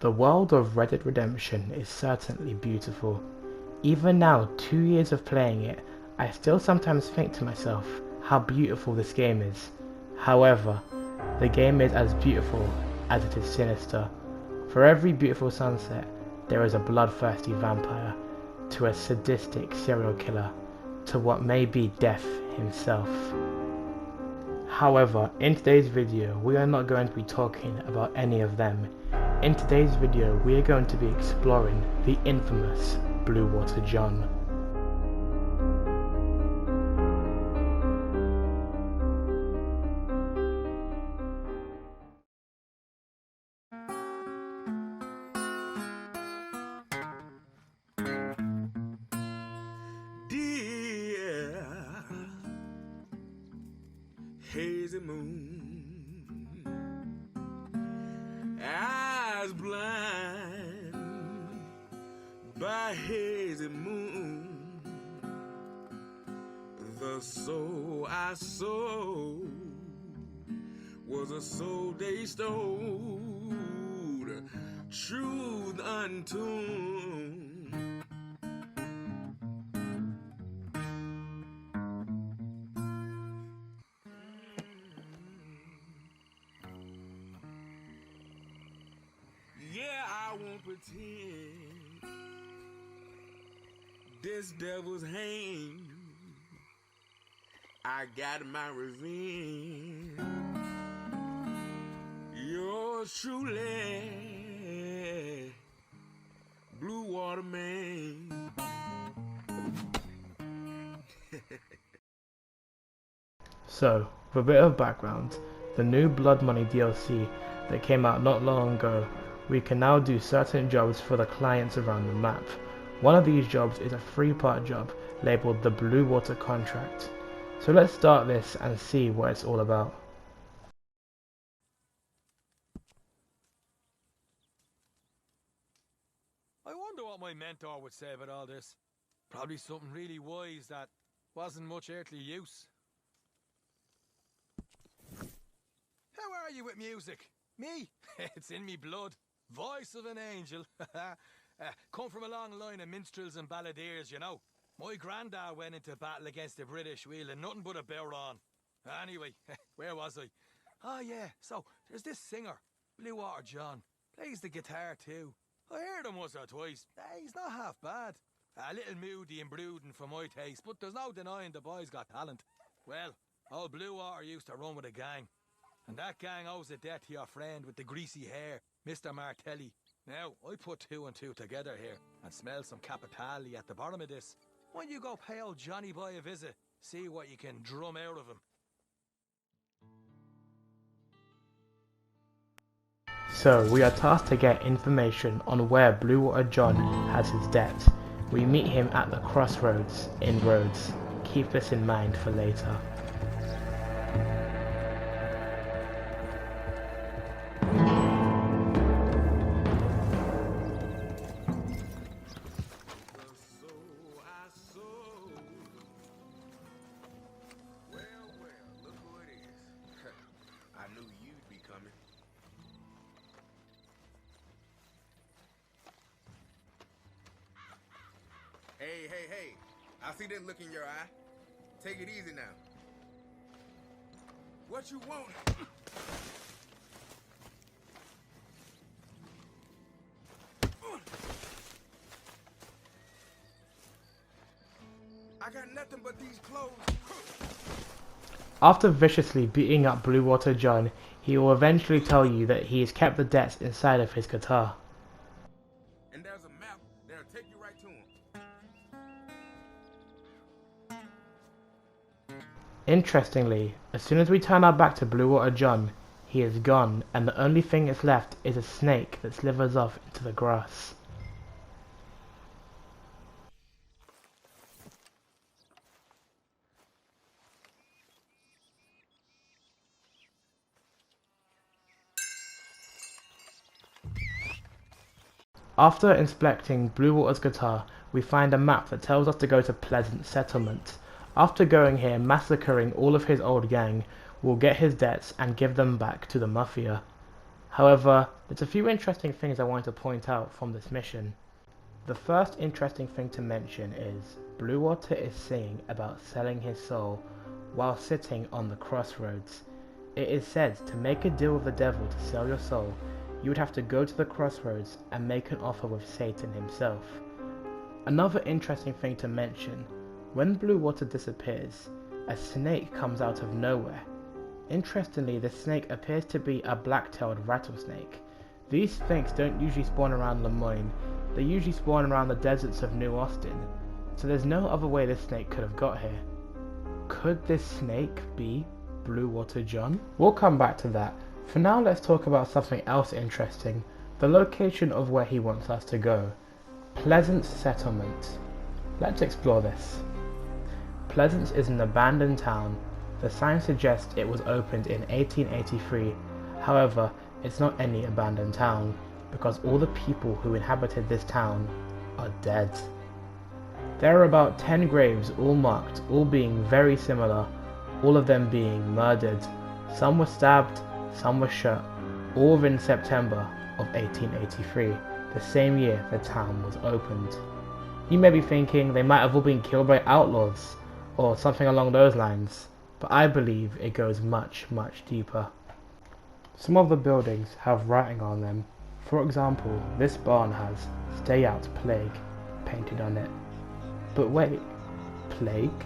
The world of Red Dead Redemption is certainly beautiful. Even now, 2 years of playing it, I still sometimes think to myself how beautiful this game is. However, the game is as beautiful as it is sinister. For every beautiful sunset, there is a bloodthirsty vampire, to a sadistic serial killer, to what may be death himself. However, in today's video, we are not going to be talking about any of them. In today's video, we are going to be exploring the infamous Bluewater John. Dear hazy moon, eyes blind by hazy moon, the soul I sowed was a soul they stole, truth untuned. Yeah, I won't pretend this devil's hand. I got my revenge. Yours truly, Bluewater man. So, for a bit of background, the new Blood Money DLC that came out not long ago, we can now do certain jobs for the clients around the map. One of these jobs is a 3-part job labelled the Bluewater contract. So let's start this and see what it's all about. I wonder what my mentor would say about all this. Probably something really wise that wasn't much earthly use. How are you with music? Me? It's in me blood. Voice of an angel. Come from a long line of minstrels and balladeers, you know. My granddad went into battle against the British wielding nothing but a bow on. Anyway, where was I? Oh yeah, so there's this singer, Bluewater John. Plays the guitar too. I heard him once or twice. He's not half bad. A little moody and brooding for my taste, but there's no denying the boy's got talent. Well, old Bluewater used to run with a gang. And that gang owes a debt to your friend with the greasy hair, Mr. Martelli. Now, I put 2 and 2 together here and smell some capitali at the bottom of this. Why don't you go pay old Johnny Boy a visit, see what you can drum out of him. So, we are tasked to get information on where Bluewater John has his debt. We meet him at the crossroads in Rhodes. Keep this in mind for later. I knew you'd be coming. Hey, I see that look in your eye. Take it easy now. What you want? I got nothing but these clothes. After viciously beating up Bluewater John, he will eventually tell you that he has kept the debts inside of his guitar. And there's a map that'll take you right to him. Interestingly, as soon as we turn our back to Bluewater John, he is gone, and the only thing that's left is a snake that slithers off into the grass. After inspecting Bluewater's guitar, we find a map that tells us to go to Pleasant Settlement. After going here, massacring all of his old gang, we'll get his debts and give them back to the Mafia. However, there's a few interesting things I want to point out from this mission. The first interesting thing to mention is Bluewater is singing about selling his soul while sitting on the crossroads. It is said to make a deal with the devil to sell your soul, you would have to go to the crossroads and make an offer with Satan himself. Another interesting thing to mention, when Bluewater disappears, a snake comes out of nowhere. Interestingly, the snake appears to be a black-tailed rattlesnake. These snakes don't usually spawn around Lemoyne, they usually spawn around the deserts of New Austin, so there's no other way this snake could have got here. Could this snake be Bluewater John? We'll come back to that. For now, let's talk about something else interesting, the location of where he wants us to go. Pleasance Settlement. Let's explore this. Pleasance is an abandoned town. The sign suggests it was opened in 1883, however, it's not any abandoned town, because all the people who inhabited this town are dead. There are about 10 graves, all marked, all being very similar, all of them being murdered. Some were stabbed, some were shot, all within September of 1883, the same year the town was opened. You may be thinking they might have all been killed by outlaws, or something along those lines, but I believe it goes much, much deeper. Some of the buildings have writing on them. For example, this barn has "Stay Out Plague" painted on it. But wait, plague?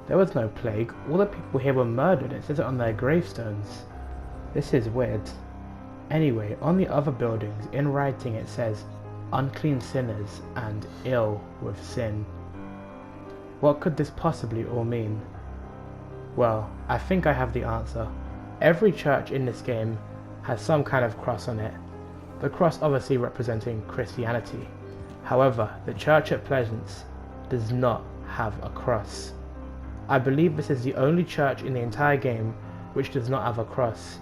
There was no plague, all the people here were murdered, it says it on their gravestones. This is weird. Anyway, on the other buildings, in writing it says "unclean sinners" and "ill with sin." What could this possibly all mean? Well, I think I have the answer. Every church in this game has some kind of cross on it. The cross obviously representing Christianity. However, the church at Pleasance does not have a cross. I believe this is the only church in the entire game which does not have a cross,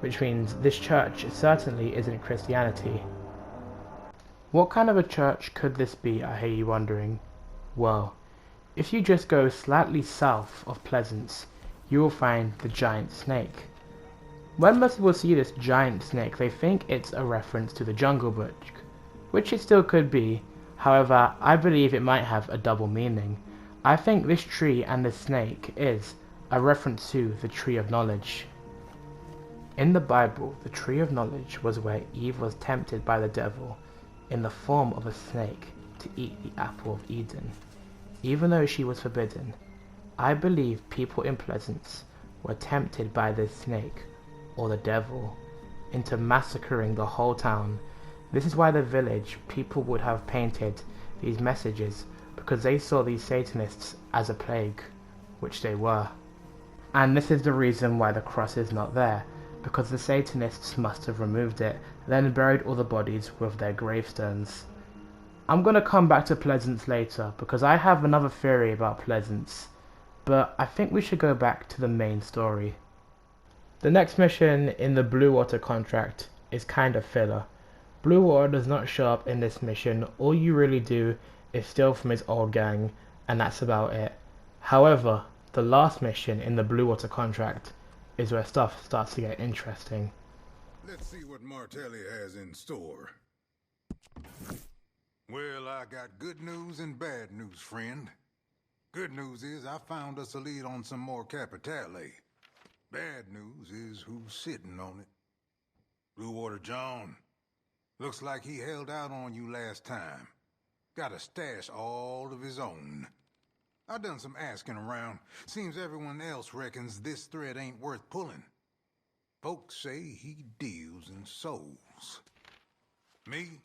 which means this church certainly isn't Christianity. What kind of a church could this be, I hear you wondering? Well, if you just go slightly south of Pleasance, you will find the giant snake. When most people see this giant snake, they think it's a reference to the Jungle Book, which it still could be. However, I believe it might have a double meaning. I think this tree and this snake is a reference to the Tree of Knowledge. In the Bible, the Tree of Knowledge was where Eve was tempted by the devil in the form of a snake to eat the apple of Eden. Even though she was forbidden, I believe people in Pleasance were tempted by this snake, or the devil, into massacring the whole town. This is why the village people would have painted these messages, because they saw these Satanists as a plague, which they were. And this is the reason why the cross is not there, because the Satanists must have removed it, then buried all the bodies with their gravestones. I'm going to come back to Pleasance later, because I have another theory about Pleasance, but I think we should go back to the main story. The next mission in the Bluewater contract is kind of filler. Bluewater does not show up in this mission, all you really do is steal from his old gang, and that's about it. However, the last mission in the Bluewater contract is where stuff starts to get interesting. Let's see what Martelli has in store. Well, I got good news and bad news, friend. Good news is I found us a lead on some more Capitale. Bad news is who's sitting on it. Bluewater John. Looks like he held out on you last time. Got a stash all of his own. I done some asking around. Seems everyone else reckons this thread ain't worth pulling. Folks say he deals in souls. Me?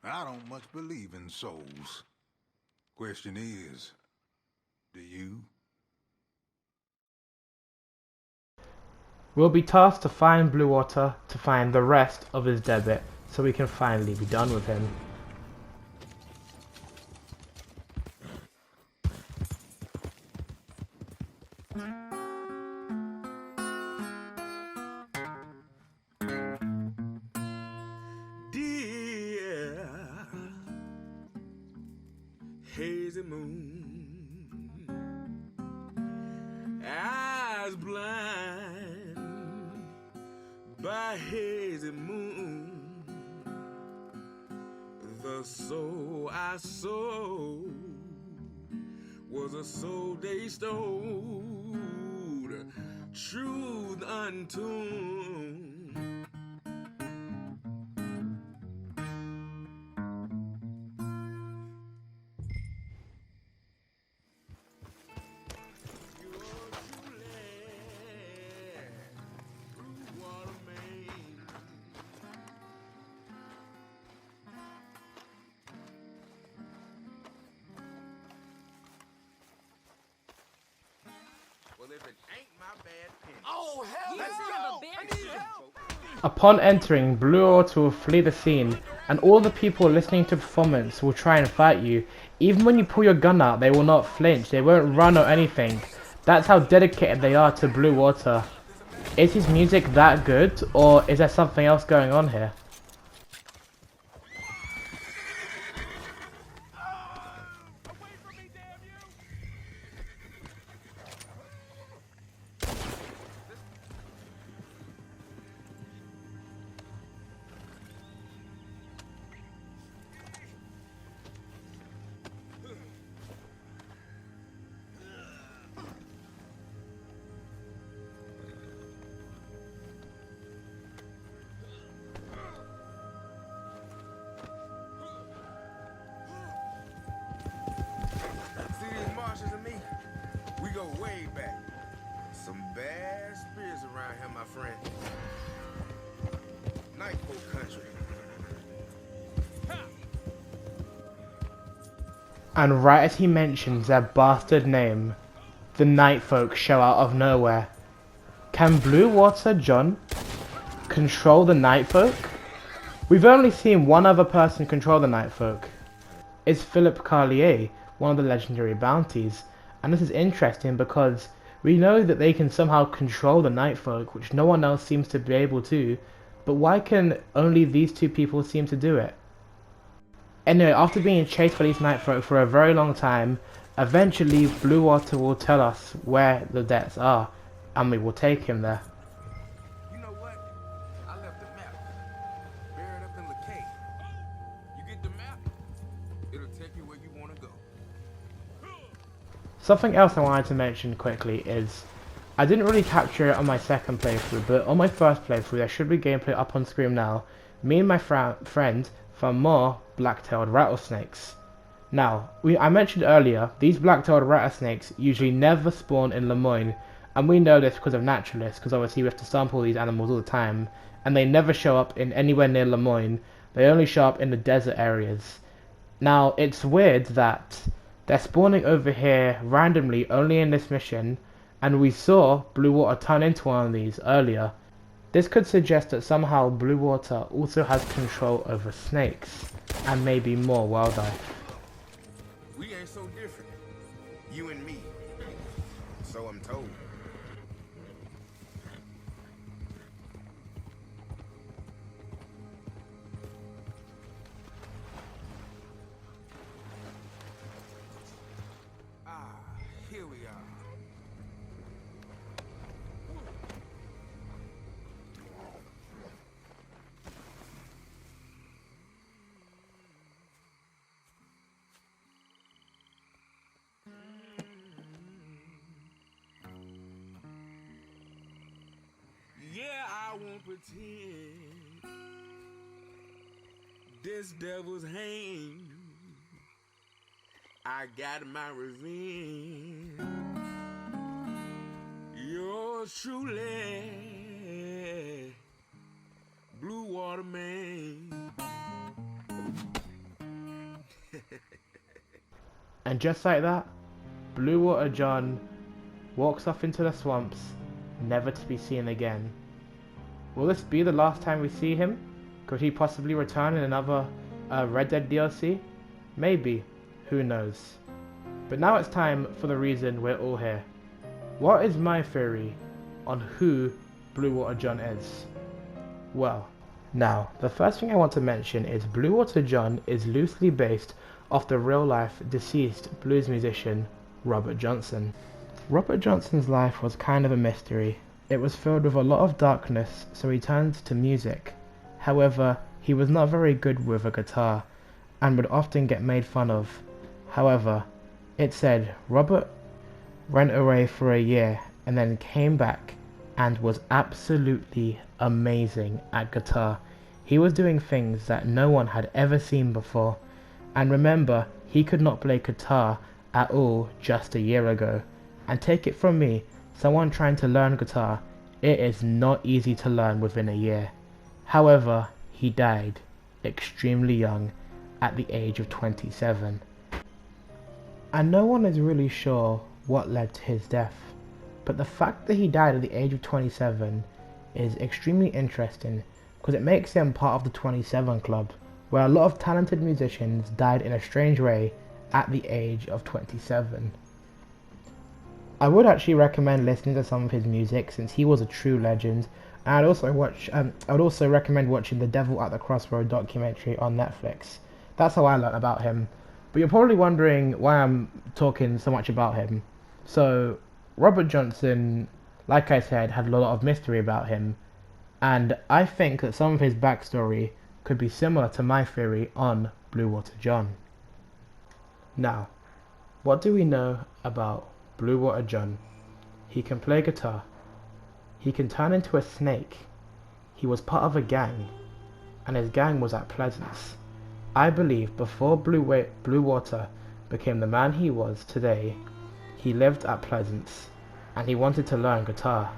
I don't much believe in souls. Question is, do you? We'll be tasked to find Bluewater to find the rest of his debit, so we can finally be done with him. Dear hazy moon, eyes blind by hazy soul I sold, was a soul they stole, truth untuned. Well, if it ain't my bad penny. Oh, hell, let's go! I need help! Upon entering, Bluewater will flee the scene, and all the people listening to the performance will try and fight you. Even when you pull your gun out, they will not flinch, they won't run or anything. That's how dedicated they are to Bluewater. Is his music that good, or is there something else going on here? See these marshes and me? We go way back. Some bad spirits around here, my friend. Nightfolk country. And right as he mentions their bastard name, the Nightfolk show out of nowhere. Can Bluewater John control the Nightfolk? We've only seen one other person control the Nightfolk. It's Philip Carlier, one of the legendary bounties, and this is interesting because we know that they can somehow control the Nightfolk, which no one else seems to be able to, but why can only these two people seem to do it? Anyway, after being chased by these Nightfolk for a very long time, eventually Bluewater will tell us where the debts are, and we will take him there. You know what? I left the map. Buried up in the cave. You get the map, it'll take you where you want to go. Something else I wanted to mention quickly is, I didn't really capture it on my second playthrough, but on my first playthrough there should be gameplay up on screen now. Me and my friend found more black-tailed rattlesnakes. Now, I mentioned earlier, these black-tailed rattlesnakes usually never spawn in Lemoyne, and we know this because of naturalists, because obviously we have to sample these animals all the time, and they never show up in anywhere near Lemoyne. They only show up in the desert areas. Now, it's weird that they're spawning over here randomly only in this mission, and we saw Bluewater turn into one of these earlier. This could suggest that somehow Bluewater also has control over snakes, and maybe more wildlife. We ain't so different. You and me. So I'm told. Here we are. Yeah, I won't pretend this devil's hanged. I got my revenge. Yours truly, Bluewater man. And just like that, Bluewater John walks off into the swamps, never to be seen again. Will this be the last time we see him? Could he possibly return in another Red Dead DLC? Maybe. Who knows? But now it's time for the reason we're all here. What is my theory on who Bluewater John is? Well, now, the first thing I want to mention is Bluewater John is loosely based off the real-life deceased blues musician Robert Johnson. Robert Johnson's life was kind of a mystery. It was filled with a lot of darkness, so he turned to music. However, he was not very good with a guitar, and would often get made fun of. However, it said Robert went away for a year and then came back and was absolutely amazing at guitar. He was doing things that no one had ever seen before. And remember, he could not play guitar at all just a year ago. And take it from me, someone trying to learn guitar, it is not easy to learn within a year. However, he died extremely young at the age of 27. And no one is really sure what led to his death. But the fact that he died at the age of 27 is extremely interesting because it makes him part of the 27 Club, where a lot of talented musicians died in a strange way at the age of 27. I would actually recommend listening to some of his music since he was a true legend, and I would also recommend watching the Devil at the Crossroads documentary on Netflix. That's how I learned about him. But you're probably wondering why I'm talking so much about him. So, Robert Johnson, like I said, had a lot of mystery about him, and I think that some of his backstory could be similar to my theory on Bluewater John. Now, what do we know about Bluewater John? He can play guitar. He can turn into a snake. He was part of a gang, and his gang was at Pleasance. I believe before Bluewater became the man he was today, he lived at Pleasance, and he wanted to learn guitar,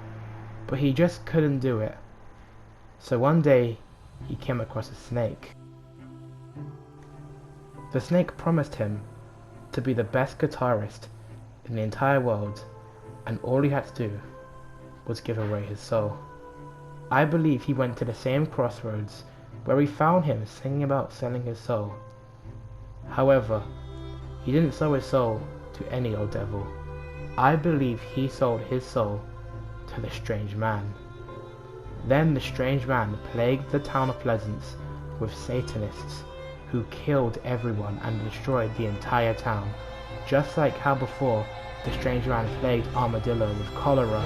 but he just couldn't do it. So one day, he came across a snake. The snake promised him to be the best guitarist in the entire world, and all he had to do was give away his soul. I believe he went to the same crossroads where we found him singing about selling his soul. However, he didn't sell his soul to any old devil. I believe he sold his soul to the strange man. Then the strange man plagued the town of Pleasance with Satanists who killed everyone and destroyed the entire town, just like how before the strange man plagued Armadillo with cholera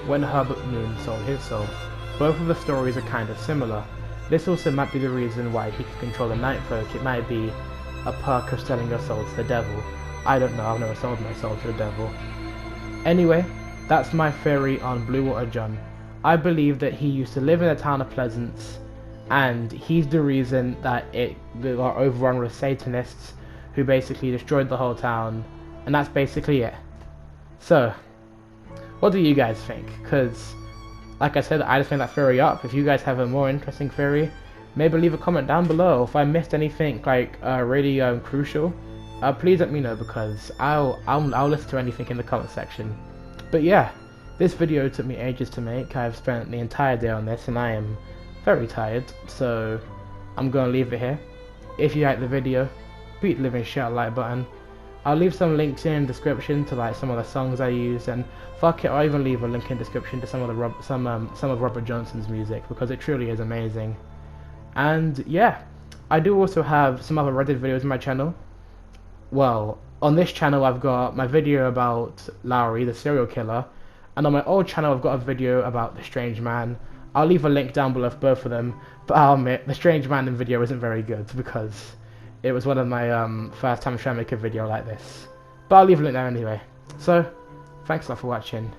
when Herbert Moon sold his soul. Both of the stories are kind of similar. This also might be the reason why he could control the night folk. It might be a perk of selling your soul to the devil. I don't know, I've never sold my soul to the devil. Anyway, that's my theory on Bluewater John. I believe that he used to live in the town of Pleasance, and he's the reason that it got overrun with Satanists who basically destroyed the whole town, and that's basically it. So, what do you guys think? Because, like I said, I just made that theory up. If you guys have a more interesting theory, maybe leave a comment down below. If I missed anything like really crucial, please let me know, because I'll listen to anything in the comment section. But yeah, this video took me ages to make. I've spent the entire day on this and I am very tired, so I'm gonna leave it here. If you like the video, beat the living shit out of the like button. I'll leave some links in the description to like some of the songs I used, and fuck it, I'll even leave a link in the description to some of Robert Johnson's music, because it truly is amazing. And yeah, I do also have some other Reddit videos on my channel. Well, on this channel I've got my video about Lowry, the serial killer, and on my old channel I've got a video about the strange man. I'll leave a link down below for both of them, but I'll admit, the strange man in video isn't very good, because it was one of my first time trying to make a video like this. But I'll leave a link there anyway. So, thanks a lot for watching.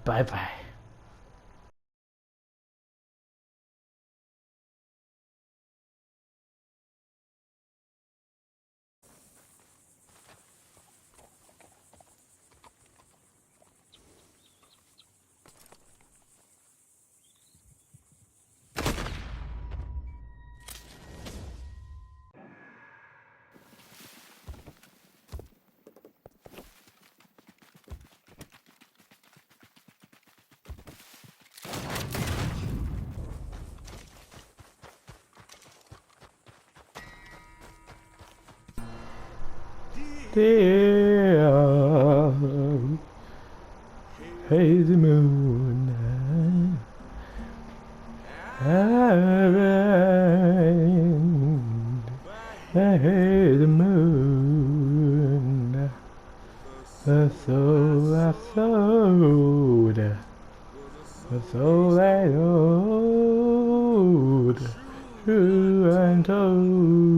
Bye bye. Dear, hey the moon, hey the moon, the soul I sold, the soul I owed, true and told.